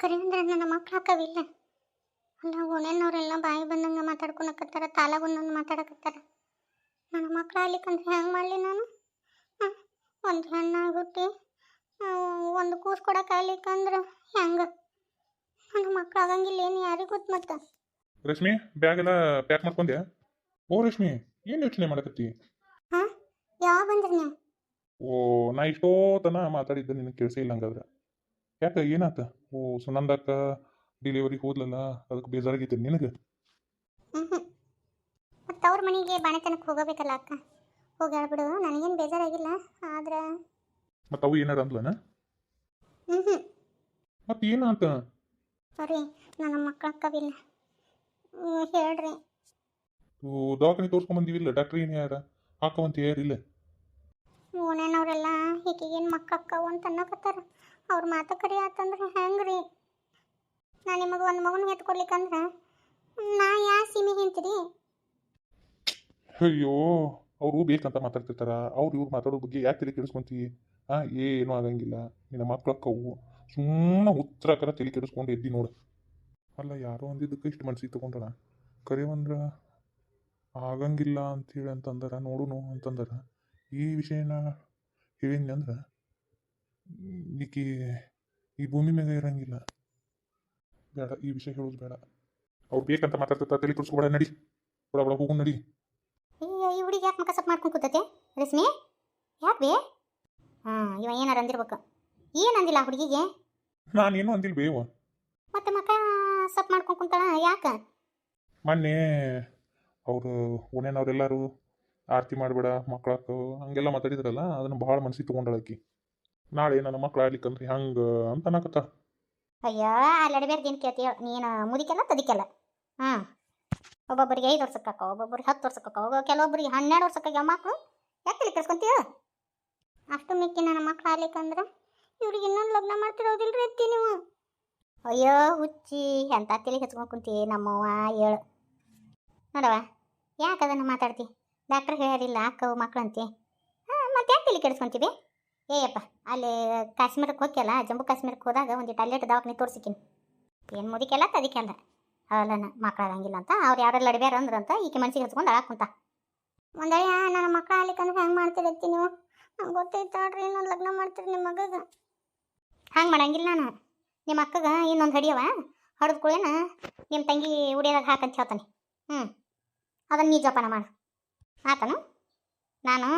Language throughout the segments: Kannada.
ಕರೆ ಅಂದ್ರೆ ನನ್ನ ಮಕ್ಳು ಹಾಕವಿಲ್ಲ. ಅಲ್ಲ ಓಣ್ಯಾನವ್ರೆಲ್ಲ ಬಾಯಿ ಬಂದಂಗೆ ಮಾತಾಡ್ಕೊಳಕತ್ತಾರ, ತಾಲಾಗೊಂದೊಂದು ಮಾತಾಡಕತ್ತಾರ. ನನ್ನ ಮಕ್ಳು ಆಗ್ಲಿಕ್ಕಂದ್ರೆ ಹೆಂಗೆ ಮಾಡಲಿ ನಾನು? ಒಂದು ಹೆಣ್ಣಾಗಿ ಹುಟ್ಟಿ ಒಂದು ಕೂಸು ಕೊಡಕ್ಕೆ ಆಗ್ಲಿಕ್ಕಂದ್ರೆ ಹೆಂಗೆ? ನನ್ನ ಮಕ್ಳು ಆಗಂಗಿಲ್ಲ ಏನು ಯಾರಿಗೆ ಗೊತ್ತು ಮತ್ತೆ? ರಶ್ಮಿ, ಬ್ಯಾಗ್ ಎಲ್ಲ ಪ್ಯಾಕ್ ಮಾಡ್ಕೊಂಡ್ಯಾ? ಓ ರಶ್ಮಿ, ಏನು ಯೋಚನೆ ಮಾಡಕತ್ತಿ? ಹಾಂ, ಯಾವಾಗ ಬಂದ್ರಿ ನೀವು? ಓ, ನಾ ಇಷ್ಟೋ ತನ ಮಾತಾಡಿದ್ದೆ ನಿನಗೆ ಕೇಳಿಸೇ ಇಲ್ಲ ಹಂಗಾದ್ರೆ. ಯಾಕೆ ಏನಾತ? ಓ, ಸುನಂದಕ್ಕ ಡಿಲಿವರಿ ಹೋದ್ಲಲ್ಲ, ಅದಕ್ಕೆ ಬೇಜಾರಾಗೈತಿ ನಿನಗೆ? ಹ್ಞೂ. ಮತ್ತು ಅವ್ರ ಮನೆಗೆ ಬಾಣತನಕ್ಕೆ ಹೋಗಬೇಕಲ್ಲ ಅಕ್ಕ. ಹೋಗಿ ಹೇಳ್ಬಿಡು, ನನಗೇನು ಬೇಜಾರಾಗಿಲ್ಲ. ಆದ್ರೆ ಮತ್ತು ಅವು ಏನಾರ ಅಂದ್ಲನ? ಹ್ಞೂ. ಮತ್ತೆ ಏನಾತ? ಸರಿ, ನನ್ನ ಮಕ್ಳು ಅಕ್ಕವಿಲ್ಲ. ಹೇಳ್ರಿ. ಓ, ದವಾಖಾನೆ ತೋರ್ಸ್ಕೊಂಬಂದಿವಿಲ್ಲ, ಡಾಕ್ಟ್ರ್ ಏನು ಯಾರ ಹಾಕವಂತ ಯಾರಿಲ್ಲ? ಓಣ್ಯಾನವ್ರೆಲ್ಲ ಈಕೆಗೇನು ಮಕ್ಳು ಅಕ್ಕವು ಅಂತ ಅನ್ನಕತ್ತಾರ. ಅವ್ರ ಮಾತು ಕರಿ ಆತಂದ್ರೆ ಹೆಂಗೆ ರೀ? ನಾನು ನಿಮಗೆ ಒಂದು ಮಗನ ಎತ್ಕೊಡ್ಲಿಕ್ಕಂದ್ರೆ ನಾ ಯಾ ಸೀಮೆ ಹಿಂತೀರಿ? ಅಯ್ಯೋ, ಅವರು ಬೇಕಂತ ಮಾತಾಡ್ತಿರ್ತಾರ. ಅವ್ರು ಇವ್ರು ಮಾತಾಡೋ ಬಗ್ಗೆ ಯಾಕೆ ತಲೆ ಕೆಡಿಸ್ಕೊಂತಿ? ಏನೂ ಆಗಂಗಿಲ್ಲ, ನಿನ್ನ ಮಕ್ಳು ಅಕ್ಕವು. ಸುಮ್ಮನೆ ಉತ್ತರಾಕರ ತಲೆ ಕೆಡಿಸ್ಕೊಂಡು ಎದ್ದಿ ನೋಡು. ಅಲ್ಲ, ಯಾರೋ ಅಂದಿದ್ದಕ್ಕೆ ಇಷ್ಟು ಮನ್ಸಿಗೆ ತಗೊಂಡಳ. ಕರೆವಂದ್ರೆ ಆಗಂಗಿಲ್ಲ ಅಂಥೇಳಿ ಅಂತಂದಾರ, ನೋಡುನು ಅಂತಂದಾರ. ಈ ವಿಷಯನ ಹೇಳಿದ್ನಿ ಅಂದ್ರೆ ಈಕಿ ಈ ಭೂಮಿ ಮ್ಯಾಗ ಇರಂಗಿಲ್ಲ. ಬೇಡ, ಈ ವಿಷಯ ಹೇಳೋದು ಬೇಡ. ಅವ್ರು ಬೇಕಂತ ಮಾತಾಡ್ತಿರ್ತಾರೆ, ತಲೆ ಕೆಡಿಸ್ಕೊಬೇಡ. ನಡಿ, ಬಡ ಬಡ ಹೋಗು, ನಡಿ. ಈ ಹುಡುಗಿ ಯಾಕೆ ಮಕ್ಕ ಸಪ್ ಮಾಡ್ಕೊಂಡು ಕೂತತೆ? ರಶ್ಮಿ, ಯಾಕೆ ಬೇ? ಇವ ಏನಾರು ಅಂದಿರ್ಬೇಕು. ಏನು ಅಂದಿಲ್ಲ ಆ ಹುಡುಗಿಗೆ? ನಾನೇನು ಅಂದಿಲ್ಲ ಬೇವ. ಮತ್ತೆ ಮಕ್ಕ ಸಪ್ ಮಾಡ್ಕೊಂಡು ಕುಂತಾಳ ಯಾಕೆ? ಮೊನ್ನೆ ಅವರು ಓಣ್ಯಾನವ್ರೆಲ್ಲರೂ ಆರತಿ ಮಾಡಬೇಡ, ಮಕ್ಕಳಾಕ ಹಂಗೆಲ್ಲ ಮಾತಾಡಿದ್ರಲ್ಲ, ಅದನ್ನು ಭಾಳ ಮನ್ಸಿಗೆ ತೊಗೊಂಡಳಾಕಿ. ನಾಳೆ ನನ್ನ ಮಕ್ಳು ಆಗ್ಲಿಕ್ಕಂದ್ರೆ ಹೆಂಗೆ ಅಂತ ಅನ್ನಕತ್ತ. ಅಯ್ಯೋ, ಅಲ್ಲಿ ಅಡಬೇರ್ದೇನು ಕೇಳ್ತೀಯ ನೀನು? ಮುದಿಕೆಲ್ಲ ತದಿಕೆಲ್ಲ. ಒಬ್ಬೊಬ್ಬರಿಗೆ 5 ವರ್ಷಕ್ಕಕ್ಕ, ಒಬ್ಬೊಬ್ಬರಿಗೆ 10 ವರ್ಷಕ್ಕಕ್ಕ, ಕೆಲವೊಬ್ಬರಿಗೆ 12 ವರ್ಷಕ್ಕಾಗ ಮಕ್ಕಳು. ಯಾಕೆ ತಲೆ ಕೆಡಿಸ್ಕೊಂತೀಯ? ಅಷ್ಟು ಮಿಕ್ಕಿ ನನ್ನ ಮಕ್ಳು ಆಗ್ಲಿಕ್ಕಂದ್ರೆ ಇವ್ರಿಗೆ ಇನ್ನೊಂದು ಲಗ್ನ ಮಾಡ್ತಿರೋದಿಲ್ರಿ ಅತ್ತಿ ನೀವು? ಅಯ್ಯೋ ಹುಚ್ಚಿ, ಎಂತ ತಲೆ ಹಚ್ಕೊಂಡು ಕುಂತಿ ನಮ್ಮವ್ವ. ಹೇಳು ನೋಡವ, ಯಾಕೆ ಅದನ್ನು ಮಾತಾಡ್ತಿ? ಡಾಕ್ಟ್ರ್ ಹೇಳಿಲ್ಲ ಅಕ್ಕವು ಮಕ್ಳು ಅಂತಿ. ಮತ್ತೆ ಯಾಕೆ ತಲೆ ಕೆಡಿಸ್ಕೊಂತೀವಿ? ಏಯಪ್ಪ, ಅಲ್ಲಿ ಕಾಶ್ಮೀರಕ್ಕೆ ಹೋಗ್ಯಲ್ಲ, ಜಮ್ಮು ಕಾಶ್ಮೀರಕ್ಕೆ ಹೋದಾಗ ಒಂದಿಟ್ಟು ಅಲ್ಲೇಟ್ ದವಾಖಾನೆ ತೋರಿಸಿಕಿನಿ. ಏನು ಮುದಿಕೆಲ್ಲ ತದಿಕೆಲ್ಲ ಅವಲ್ಲ ಮಕ್ಕಳಾಗಂಗಿಲ್ಲ ಅಂತ ಅವ್ರು ಯಾರೆಲ್ಲ ಅಡ್ಬ್ಯಾರ ಅಂದ್ರಂತ ಈಕೆ ಮನ್ಸಿಗೆ ಹಚ್ಕೊಂಡು ಅಳಾಕುಂತ. ಒಂದಳೆಯ ನನ್ನ ಮಕ್ಳು ಆಗ್ಲಿಕ್ಕಂದ್ರೆ ಹೆಂಗೆ ಮಾಡ್ತೀರತ್ತಿ ನೀವು? ನಂಗೆ ಗೊತ್ತೈತಾಡ್ರಿ, ಇನ್ನೊಂದು ಲಗ್ನ ಮಾಡ್ತೀರಿ ನಿಮ್ಮ ಮಗಗೆ. ಹಂಗೆ ಮಾಡಂಗಿಲ್ಲ ನಾನು. ನಿಮ್ಮ ಅಕ್ಕಗೆ ಇನ್ನೊಂದು ಹಡಿಯವ ಹೊಡೆದು ಕೂಡೇನ ನಿಮ್ಮ ತಂಗಿ ಉಡಿಯೋದಾಗ ಹಾಕಂತ ಹೇಳ್ತಾನೆ. ಅದನ್ನು ನೀ ಜೋಪಾನ ಮಾಡು ಆತನು. ನಾನು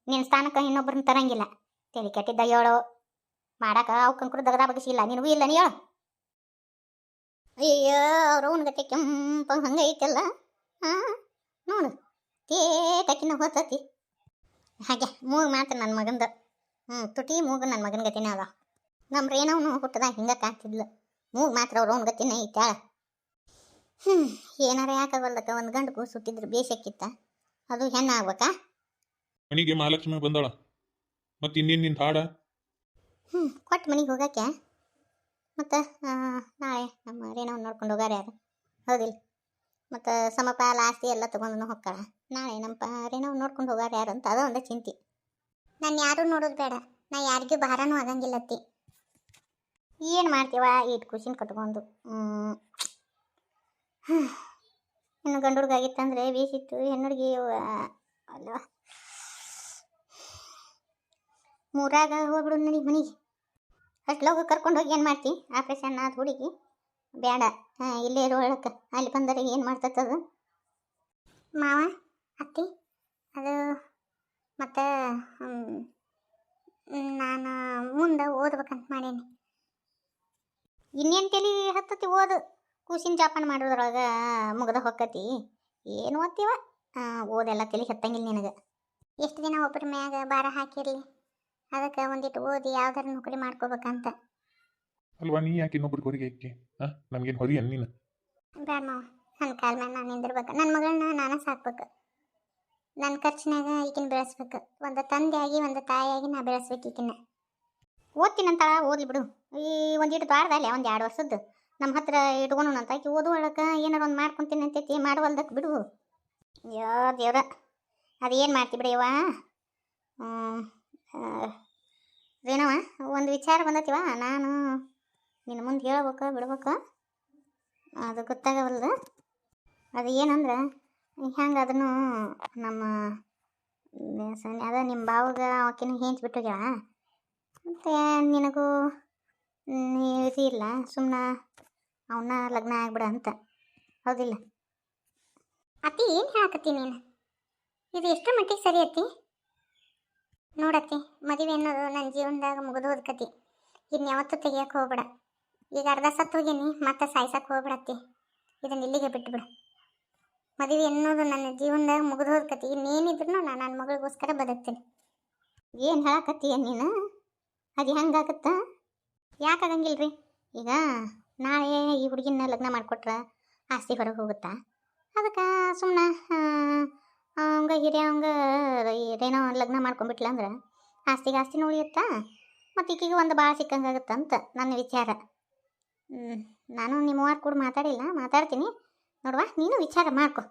ನಿನ್ನ ಸ್ಥಾನಕ್ಕೆ ಇನ್ನೊಬ್ಬರನ್ನ ತರಂಗಿಲ್ಲ. ತಲೆ ಕೆಟ್ಟಿದ್ದ ಹೇಳೋ ಮಾಡಾಕ ಅವಕ್ಕಂಕರು ದಗದ ಬಗ್ಸಿಲ್ಲ, ನಿನಗೂ ಇಲ್ಲ ನೀ ಹೇಳು. ಅಯ್ಯೋ, ಅವ್ರ ಅವನಗತ್ತೆ ಕೆಂಪ ಹಂಗೆ ಐತೆಲ್ಲ. ನೋಡು, ತೇಟಕಿನ ಹೋತತಿ. ಹಾಗೆ ಮೂಗು ಮಾತ್ರ ನನ್ನ ಮಗಂದು. ತುಟಿ ಮೂಗು ನನ್ನ ಮಗನ ಗತಿನೇ ಅದ. ನಮ್ಮ ರೇನವನು ಹುಟ್ಟದಾಗ ಹಿಂಗೆ ಕಾಣ್ತಿದ್ಲು. ಮೂಗು ಮಾತ್ರ ಅವ್ರ ಅವನ ಗತಿನೇ ಐತಾಳ. ಏನಾರ ಯಾಕಾಗಲ್ಲಕ್ಕ, ಒಂದು ಗಂಡು ಕೂಸು ಹುಟ್ಟಿದ್ರು ಬೇಸಕ್ಕಿತ್ತ, ಅದು ಹೆಣ್ಣು ಆಗ್ಬೇಕಾ? ಮನೆಗೆ ಮಹಾಲಕ್ಷ್ಮಿ ಬಂದಾಳ, ಮತ್ತೆ ಇನ್ನೇನು ನಿಂದು ಹಾಡ? ಕೊಟ್ಟು ಮನೆಗೆ ಹೋಗಕ್ಕೆ. ಮತ್ತು ನಾಳೆ ನಮ್ಮ ರೇಣವ್ನ ನೋಡ್ಕೊಂಡು ಹೋಗಾರ ಯಾರು? ಹೌದಿಲ್ಲ? ಮತ್ತು ಸಮಪಾಲ ಆಸ್ತಿ ಎಲ್ಲ ತೊಗೊಂಡು ಹೋಗ್ತಾಳ. ನಾಳೆ ನಮ್ಮ ರೇಣವ್ನ ನೋಡ್ಕೊಂಡು ಹೋಗಾರ ಯಾರು ಅಂತ ಅದ ಒಂದು ಚಿಂತೆ. ನಾನು ಯಾರೂ ನೋಡೋದು ಬೇಡ, ನಾ ಯಾರಿಗೂ ಭಾರನೂ ಆಗಂಗಿಲ್ಲತ್ತಿ. ಏನು ಮಾಡ್ತೀವ ಇಟ್ಟು ಖುಷಿನ ಕಟ್ಕೊಂಡು. ಇನ್ನು ಗಂಡು ಹುಡುಗ ಆಗಿತ್ತಂದರೆ ಬೇಸಿತ್ತು. ಹೆಣ್ಣುಡುಗಿ ಅಲ್ವಾ, ಮೂರಾಗ ಹೋಗ್ಬಿಡು ನಡಿ ಮನೆಗೆ. ಅಷ್ಟು ಲಗು ಕರ್ಕೊಂಡು ಹೋಗಿ ಏನು ಮಾಡ್ತಿ? ಆಪ್ರೇಷನ್ ಆದ ಹುಡುಗಿ ಬೇಡ, ಇಲ್ಲೇ ಇರೋ ಒಳಕ್ಕೆ. ಅಲ್ಲಿ ಬಂದರೆ ಏನು ಮಾಡ್ತತ್ತದು? ಮಾವ ಅತ್ತಿ, ಅದು ಮತ್ತು ನಾನು ಮುಂದೆ ಓದ್ಬೇಕಂತ ಮಾಡೀನಿ. ಇನ್ನೇನು ತಲೆ ಹತ್ತತಿ ಓದು? ಕೂಸಿನ ಜಾಪನ ಮಾಡೋದ್ರೊಳಗೆ ಮುಗ್ದ ಹೊಕ್ಕತಿ. ಏನು ಓದ್ತೀವ? ಓದೆಲ್ಲ ತಲೆ ಹತ್ತಂಗಿಲ್ಲ ನಿನಗೆ. ಎಷ್ಟು ದಿನ ಒಬ್ಬರ ಮ್ಯಾಗ ಭಾರ ಹಾಕಿರಲಿ, ಅದಕ್ಕೆ ಒಂದಿಟ್ಟು ಓದಿ ಯಾವ್ದಾರ ನೌಕರಿ ಮಾಡ್ಕೋಬೇಕಂತ. ಅಲ್ವಾ, ನೀ ಯಾಕೆ ಇನ್ನೊಬ್ರಿಗೆ ಹೊರಗೆ ಹಾಕಿ? ನಮ್ಗೇನು ಹೊರಿ ಅನ್ನ ನೀನು? ಬೇಡ ಮಾವ, ನನ್ನ ಕಾಲ ಮೇಲೆ ನಾನು ನಿಂದಿರ್ಬೇಕು. ನನ್ನ ಮಗಳನ್ನ ನಾನು ಸಾಕ್ಬೇಕು. ನನ್ನ ಖರ್ಚಿನಾಗ ಈಗಿನ ಬೆಳೆಸ್ಬೇಕು. ಒಂದು ತಂದೆಯಾಗಿ ಒಂದು ತಾಯಿಯಾಗಿ ನಾ ಬೆಳೆಸ್ಬೇಕು ಈಗಿನ. ಓದ್ತೀನಂತ ಓದ್ಲಿ ಬಿಡು. ಈ ಒಂದಿಟ್ಟು ದ್ವಾರದಲ್ಲೇ ಒಂದು 2 ವರ್ಷದ್ದು ನಮ್ಮ ಹತ್ರ ಇಟ್ಕೊಂಡು ಅಂತ ಆಕಿ ಓದುವಳಕ್ಕೆ ಏನಾರು ಒಂದು ಮಾಡ್ಕೊತೀನಿ ಅಂತೈತಿ. ಮಾಡುವಲ್ದಕ್ಕೆ ಬಿಡು. ಯೋ ದೇವ್ರ, ಅದೇನು ಮಾಡ್ತಿ ಬಿಡಿ ಯವ್ವ. ರೇಣವ, ಒಂದು ವಿಚಾರ ಬಂದತಿವ. ನಾನು ನಿನ್ನ ಮುಂದೆ ಹೇಳ್ಬೇಕು ಬಿಡ್ಬೇಕು ಅದು ಗೊತ್ತಾಗವಲ್ದು. ಅದು ಏನಂದ್ರೆ ಹೆಂಗೆ ಅದನ್ನು ನಮ್ಮ ಅದ ನಿಮ್ಮ ಬಾವಾಗ ಆಕಿನ ಹೇಂಚ್ ಬಿಟ್ಟೋಗ್ಯಾಳ. ಮತ್ತು ನಿನಗೂ ಇದು ಇಲ್ಲ, ಸುಮ್ಮನೆ ಅವನ್ನ ಲಗ್ನ ಆಗ್ಬಿಡ ಅಂತ. ಹೌದಿಲ್ಲ ಅತ್ತಿ? ಏನು ಹೇಳಕತ್ತಿ ನೀನು? ಇದು ಎಷ್ಟು ಮಟ್ಟಿಗೆ ಸರಿ ಅತ್ತಿ? ನೋಡತ್ತಿ, ಮದುವೆ ಅನ್ನೋದು ನನ್ನ ಜೀವನದಾಗ ಮುಗಿದು ಹೋದ್ಕತಿ. ಇನ್ನು ಯಾವತ್ತೂ ತೆಗಿಯಕ್ಕೆ ಹೋಗ್ಬೇಡ. ಈಗ ಅರ್ಧ ಸತ್ತು ಹೋಗೀನಿ, ಮತ್ತೆ ಸಾಯ್ಸಕ್ಕೆ ಹೋಗ್ಬಿಡತ್ತಿ. ಇದನ್ನ ಇಲ್ಲಿಗೆ ಬಿಟ್ಟುಬಿಡು. ಮದುವೆ ಅನ್ನೋದು ನನ್ನ ಜೀವನದಾಗ ಮುಗಿದು ಹೋದ್ಕತಿ. ಇನ್ನೇನಿದ್ರು ನಾನು ನನ್ನ ಮಗಳಿಗೋಸ್ಕರ ಬದುಕ್ತೀನಿ. ಏನು ಹೇಳಕತ್ತಿ ನೀನು? ಅದು ಹೆಂಗಾಗತ್ತ? ಯಾಕಾಗಂಗಿಲ್ರಿ? ಈಗ ನಾಳೆ ಈ ಹುಡುಗಿನ ಲಗ್ನ ಮಾಡಿಕೊಟ್ರೆ ಆಸ್ತಿ ಹೊರಗೆ ಹೋಗುತ್ತಾ? ಅದಕ್ಕೆ ಸುಮ್ಮನೆ ಅವಂಗ ಹಿರಿಯವಂಗ ಏನೋ ಲಗ್ನ ಮಾಡ್ಕೊಂಡ್ಬಿಟ್ಲ ಅಂದ್ರೆ ಆಸ್ತಿಗೆ ಆಸ್ತಿನೂ ಉಳಿಯುತ್ತಾ, ಮತ್ತು ಈಕಿಗೆ ಒಂದು ಭಾಳ ಸಿಕ್ಕಂಗಾಗುತ್ತಂತ ನನ್ನ ವಿಚಾರ. ನಾನು ನಿಮ್ಮವ್ವಾರ ಕೂಡ ಮಾತಾಡಿಲ್ಲ, ಮಾತಾಡ್ತೀನಿ ನೋಡುವ. ನೀನು ವಿಚಾರ ಮಾಡ್ಕೊ.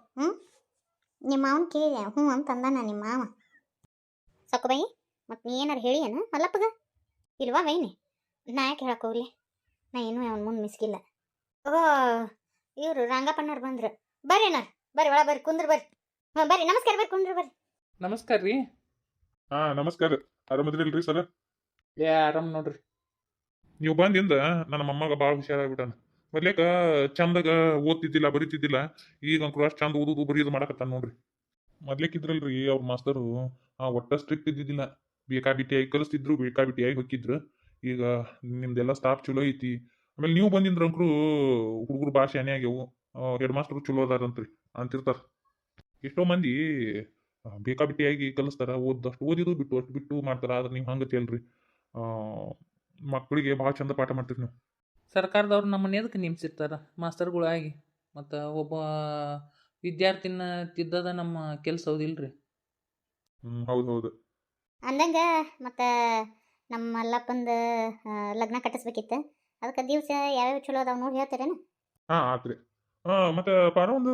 ನಿಮ್ಮ ಮಾವನ ಕೇಳಿದೆ, ಹ್ಞೂ ಅಂತಂದಾನ ನಿಮ್ಮ ಮಾವ. ಸೊಕ್ಕಬೈ, ಮತ್ತು ನೀ ಏನಾರು ಹೇಳಿ ಏನು ಮಲ್ಲಪ್ಪಗ? ಇಲ್ವಾ ವೈನಿ? ನಾ ಯಾಕೆ ಹೇಳಕ್ಕೆ ಹೋಗ್ಲಿ? ನಾ ಏನೂ ಅವನ ಮುಂದೆ ಮಿಸ್ಕಿಲ್ಲ. ಓ, ಇವರು ರಂಗಪ್ಪಣ್ಣವ್ರು ಬಂದ್ರು. ಬರ್ರಿ ಅಣ್ಣ, ಬರ್ರಿ ಒಳ ಬರ್ರಿ, ಕುಂದ್ರ ಬರ್ರಿ. ಹಾಂ ಬರ್ರಿ, ನಮಸ್ಕಾರ, ಬರ್ರಿ ಕುಂದ್ರ ಬರ್ರಿ. ನಮಸ್ಕಾರ ರೀ. ಹಾಂ ನಮಸ್ಕಾರ. ಆರಾಮದಿರಲ್ರಿ ಸರ್? ಆರಾಮ್ ನೋಡ್ರಿ. ನೀವು ಬಂದಿಂದ ನನ್ನ ಮೊಮ್ಮಗ ಭಾಳ ಹುಷಾರಾಗ್ಬಿಟ್ಟಾನ. ಮೊದ್ಲೇಕ ಚಂದಾಗ ಓದ್ತಿದ್ದಿಲ್ಲ, ಬರೀತಿದ್ದಿಲ್ಲ. ಈಗ ಅಂಕರು ಅಷ್ಟು ಚಂದ ಓದೋದು ಬರೆಯೋದು ಮಾಡಕತ್ತಾನ ನೋಡ್ರಿ. ಮೊದ್ಲೇಕಿದ್ರಲ್ರಿ ಅವ್ರ ಮಾಸ್ತರು ಒಟ್ಟ ಸ್ಟ್ರಿಕ್ಟ್ ಇದ್ದಿದ್ದಿಲ್ಲ. ಬೇಕಾಬಿಟ್ಟಿಯಾಗಿ ಕಲಿಸ್ತಿದ್ರು, ಬೇಕಾಬಿಟ್ಟಿಯಾಗಿ ಹೊಕ್ಕಿದ್ರು. ಈಗ ನಿಮ್ದೆಲ್ಲ ಸ್ಟಾಫ್ ಚಲೋ ಐತಿ. ಆಮೇಲೆ ನೀವು ಬಂದಿಂದ್ರ ಅಂಕರು ಹುಡುಗರು ಭಾಳ ಶಾನೆ ಆಗ್ಯಾವು. ಹೆಡ್ ಮಾಸ್ತರು ಚಲೋ ಅದಾರಂತ್ರಿ ಅಂತಿರ್ತಾರೆ. ಎಷ್ಟೋ ಮಂದಿ ಬೇಕಾಬಿಟ್ಟಿಯಾಗಿ ಕಲಿಸ್ತಾರ, ಓದಷ್ಟು ಓದಿದ್ದು ಬಿಟ್ಟು ಅಷ್ಟು ಬಿಟ್ಟು ಮಾಡ್ತಾರ. ಆದ್ರೆ ನೀವು ಹಂಗತಿ ಅಲ್ರಿ, ಮಕ್ಕಳಿಗೆ ಭಾಳ ಚಂದ ಪಾಠ ಮಾಡ್ತೀರಿ ನೀವು. ಸರ್ಕಾರದವ್ರು ನಮ್ಮನ್ನ ಎದಕ್ಕೆ ನೇಮಿಸಿರ್ತಾರ ಮಾಸ್ತರ್ಗಳಾಗಿ? ಮತ್ತು ಒಬ್ಬ ವಿದ್ಯಾರ್ಥಿನ ತಿದ್ದದ ನಮ್ಮ ಕೆಲಸ ಹೌದಿಲ್ರಿ? ಹೌದು ಹೌದು. ಅಂದಂಗೆ ಮತ್ತು ನಮ್ಮ ಮಲ್ಲಪ್ಪಂದು ಲಗ್ನ ಕಟ್ಟಿಸ್ಬೇಕಿತ್ತು. ಅದಕ್ಕೆ ದಿವಸ ಯಾವ್ಯಾವ ಚಲೋ ಅದಾವ ನೋಡಿ ಹೇಳ್ತೀರೇನು? ಹಾಂ ಆತ್ರಿ. ಮತ್ತೆ ಪಾರ ಒಂದು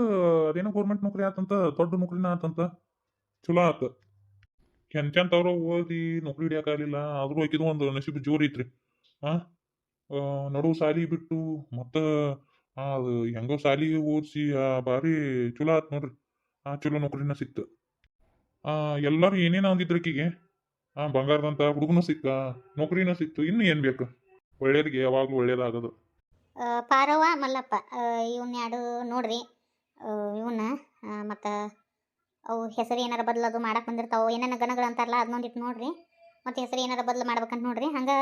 ಅದೇನೋ ಗೌರ್ಮೆಂಟ್ ನೌಕರಿ ಆತಂತ, ದೊಡ್ಡ ನೌಕರಿನ ಆತಂತ, ಚಲೋ ಆತ. ಎಂತೆಂಥವ್ರು ಓದಿ ನೌಕರಿ ಹಿಡಿಯೋಕ್ಕಾಗಲಿಲ್ಲ, ಆದರೂ ಆಕಿದು ಒಂದು ನಸೀಬು ಜೋರು ಐತ್ರಿ. ಹಾಂ, ನಡು ಸಾಲಿ ಬಿಟ್ಟು ಮತ್ತು ಅದು ಹೆಂಗೋ ಸಾಲಿಗೆ ಓದಿಸಿ ಭಾರಿ ಚಲೋ ಆತು ನೋಡ್ರಿ. ಚಲೋ ನೌಕರಿನ ಸಿಕ್ತು. ಎಲ್ಲರೂ ಏನೇನು ಅಂದಿದ್ರು ಆಕಿಗೆ. ಬಂಗಾರದಂತ ಹುಡುಗನೂ ಸಿಕ್ಕ, ನೌಕರಿನೂ ಸಿಕ್ತು. ಇನ್ನು ಏನು ಬೇಕು? ಒಳ್ಳೆಯರಿಗೆ ಯಾವಾಗಲೂ ಒಳ್ಳೇದಾಗೋದು. ಪಾರವ್ವ ಮಲ್ಲಪ್ಪ ಇವನ್ನ ಎರಡು ನೋಡ್ರಿ. ಇವನ್ನ ಮತ್ತು ಅವು ಹೆಸರು ಏನಾರ ಬದಲದು ಮಾಡಕ್ಕೆ ಬಂದಿರ್ತಾವೆ, ಏನೇನು ಗಣಗಳು ಅಂತಾರಲ್ಲ ಅದನ್ನೊಂದಿಟ್ಟು ನೋಡ್ರಿ. ಮತ್ತು ಹೆಸರು ಏನಾರ ಬದಲು ಮಾಡ್ಬೇಕಂತ ನೋಡ್ರಿ. ಹಂಗೆ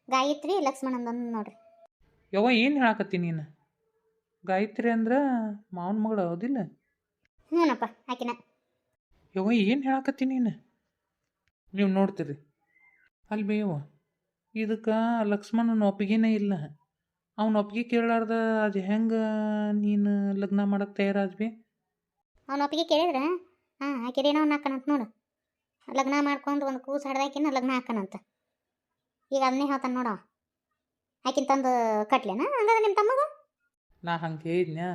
ಗಾಯತ್ರಿ ಲಕ್ಷ್ಮಣಂದೊಂದು ನೋಡ್ರಿ. ಯವ್ವ, ಏನು ಹೇಳಕತ್ತಿ ನೀನು? ಗಾಯತ್ರಿ ಅಂದ್ರೆ ಮಾವನ ಮಗಳು ಹೌದಿಲ್ಲ? ಹ್ಞೂನಪ್ಪ, ಆಕಿನ. ಯವ್ವ, ಏನು ಹೇಳಕತ್ತಿ ನೀನು? ನೀವು ನೋಡ್ತೀರಿ ಅಲ್ಲಿ ಬೇಯವ್ವ, ಇದಕ್ಕೆ ಲಕ್ಷ್ಮಣನ ಒಪ್ಪಿಗೆನೇ ಇಲ್ಲ. ಅವನ ಒಪ್ಪಿಗೆ ಕೇಳಾರ್ದ ಅದು ಹೆಂಗೆ ನೀನು ಲಗ್ನ ಮಾಡಕ್ಕೆ ತಯಾರಾದ್ವಿ? ಅವ್ನ ಒಪ್ಪಿಗೆ ಕೇಳಿದ್ರೆ ಆಕಿರೇನೋ ಅವ್ನು ಹಾಕಣಂತ ನೋಡು. ಲಗ್ನ ಮಾಡ್ಕೊಂಡು ಒಂದು ಕೂಸು ಹಡ್ದಾಕಿನ ಲಗ್ನ ಹಾಕಣಂತ. ಈಗ ಅದನ್ನೇ ಹೇಳ್ತಾನೆ ನೋಡವ. ಆಕಿನ ತಂದು ಕಟ್ಲೇನ ಹಂಗಾದ್ರೆ ನಿಮ್ಮ ತಮ್ಮಗ? ನಾ ಹಂಗೆ ಹೇಳಿದ್ನ್ಯಾ?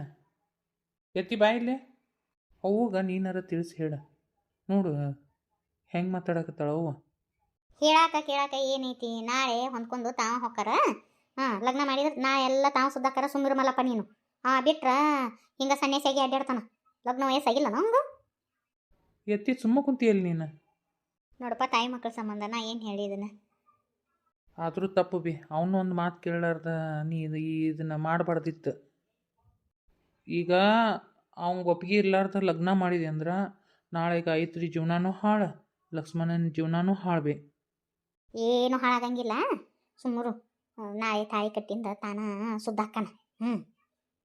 ಎತ್ತಿ ಬಾಯಿಲೆ ಅವ್ಗ ನೀನಾರ ತಿಳಿಸಿ ಹೇಳ ನೋಡು ಹೆಂಗೆ ಮಾತಾಡಕತ್ತಾಳ ಅವ್ವ. ಕೇಳಾಕ ಏನೈತಿ? ನಾಳೆ ಹೊಂದ್ಕೊಂಡು ತಾವ ಹೊಕ್ಕಾರ. ಲಗ್ನ ಮಾಡಿದ್ರೆ ನಾ ಎಲ್ಲ ತಾವು ಸುದ್ದಾಕರ ಸುಮ್ಮಿರು ಮಲ್ಲಪ್ಪ ನೀನು. ಬಿಟ್ರ ಹಿಂಗೆ ಸನ್ಯಾಸಿಯಾಗಿ ಅಡ್ಡಾಡ್ತಾನ. ಲಗ್ನ ವಯಸ್ಸಾಗಿಲ್ಲ ನಮ್ಗೆ. ಎತ್ತಿ ಸುಮ್ಮ ಕುಂತಿಯಲ್ಲಿ ನೀನು. ನೋಡಪ್ಪ, ತಾಯಿ ಮಕ್ಕಳ ಸಂಬಂಧ ನಾ ಏನು ಹೇಳಿದನ. ಆದರೂ ತಪ್ಪು ಬಿ, ಅವನು ಒಂದು ಮಾತು ಕೇಳಾರ್ದ ನೀ ಇದನ್ನು ಮಾಡಬಾರ್ದಿತ್ತು. ಈಗ ಅವಂಗೆ ಒಪ್ಪಿಗೆ ಇರ್ಲಾರ್ದ ಲಗ್ನ ಮಾಡಿದೆ ಅಂದ್ರೆ ನಾಳೆ ಗಾಯತ್ರಿ ಜೀವನನೂ ಹಾಳು, ಲಕ್ಷ್ಮಣನ ಜೀವನನೂ ಹಾಳ್ಬೇ. ಏನು ಹಾಳಾಗಂಗಿಲ್ಲ, ಸುಮ್ಮರು. ನಾಳೆ ತಾಳಿ ಕಟ್ಟಿಂದ ತಾನ ಸುದ್ದಾಕನ.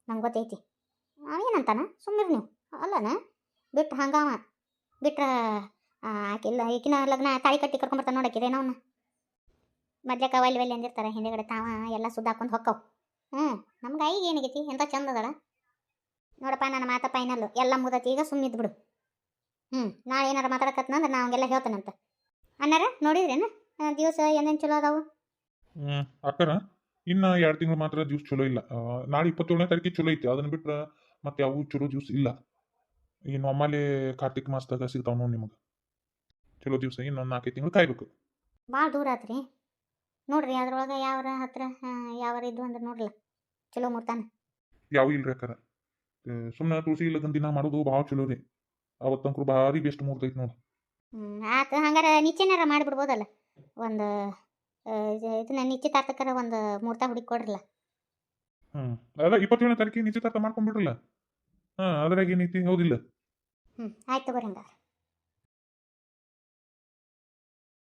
ನಂಗೆ ಗೊತ್ತೈತಿ ಏನಂತಾನ. ಸುಮ್ಮರು ನೀವು ಅಲ್ಲನ. ಬಿಟ್ಟು ಹಂಗಾವ ಬಿಟ್ರೆ ಆಕಿಲ್ಲ ಈಕಿನ ಲಗ್ನ ತಾಳಿ ಕಟ್ಟಿ ಕರ್ಕೊಂಬರ್ತಾನೆ ನೋಡಕ್ಕಿರೇನೋ ಅವನ್ನ. ಮದ್ಯಕ್ಕೆ ಒಲ್ಲಿ ಅಂದಿರ್ತಾರೆ, ಹಿಂದೆಗಡೆ ತಾವ ಎಲ್ಲ ಸುದ್ದಾಕೊಂಡು ಹೊಕ್ಕವು. ನಮ್ಗೆ ಈಗ ಏನಾಗೈತಿ? ಎಂಥ ಚಂದ ಅದಳ ನೋಡಪ್ಪ. ನನ್ನ ಮಾತ ಫೈನಲ್ಲು, ಎಲ್ಲ ಮುದತಿ. ಈಗ ಸುಮ್ಮಿದ್ದು ಬಿಡು. ನಾಳೆ ಏನಾರು ಮಾತಾಡಕತ್ನಂದ್ರೆ ನಾ ಅವಂಗೆಲ್ಲ ಹೇಳ್ತಾನಂತ. ಅನ್ನಾರ ನೋಡಿದ್ರೇನು ದಿವಸ ಏನೇನು ಚಲೋ ಅದಾವು? ಅಕ್ಕರ ಇನ್ನು 2 ತಿಂಗಳು ಮಾತ್ರ ಜ್ಯೂಸ್ ಚಲೋ ಇಲ್ಲ. ನಾಳೆ 27ನೇ ತಾರೀಕಿಗೆ ಚಲೋ ಐತಿ. ಅದನ್ನ ಬಿಟ್ರೆ ಮತ್ತೆ ಯಾವ ಚಲೋ ಜ್ಯೂಸ್ ಇಲ್ಲ. ಇನ್ನು ಒಮ್ಮಾಲೆ ಕಾರ್ತಿಕ್ ಮಾಸದಾಗ ಸಿಗ್ತಾವ ನೋಡಿ ನಿಮಗೆ ಚಲೋ ದಿವಸ. ಇನ್ನೊಂದು 4-5 ತಿಂಗಳು ಕಾಯ್ಬೇಕು. ಭಾಳ ದೂರ ಆತ್ರಿ. ನೋಡ್ರಿ ಅದ್ರೊಳಗೆ ಯಾವ್ರ ಹತ್ರ ಯಾವಾರ ಇದ್ದು ಅಂದ್ರೆ ನೋಡ್ರಲ್ಲ ಚಲೋ ಮುಹೂರ್ತಾನ. ಯಾವ ಇಲ್ರಿ ಅಕ್ಕಾರ, ಸುಮ್ಮನೆ ತುಳಸಿ ಲಗ್ನ ದಿನ ಮಾಡೋದು ಭಾಳ ಚಲೋ ರೀ. ಅವತ್ತಂಕ್ರು ಭಾರಿ ಬೆಸ್ಟ್ ಮುಹೂರ್ತ ಐತಿ ನೋಡಿ. ಆತು ಹಂಗಾರೆ ನಿಶ್ಚಯನಾರ ಮಾಡಿಬಿಡ್ಬೋದಲ್ಲ. ಒಂದು ಇದನ್ನ ನಿಶ್ಚಿತಾರ್ಥಕ್ಕರ ಒಂದು ಮುಹೂರ್ತ ಹುಡುಕಿ ಕೊಡ್ರಲ್ಲ. ಅಲ್ಲ 27ನೇ ತಾರೀಕಿಗೆ ನಿಶ್ಚಿತಾರ್ಥ ಮಾಡ್ಕೊಂಡ್ಬಿಡ್ರಲ್ಲ. ಅದ್ರಾಗ ಏನೈತಿ, ಹೌದಿಲ್ಲ? ಆಯ್ತು ತಗೋರಿ ಹಂಗಾರೆ.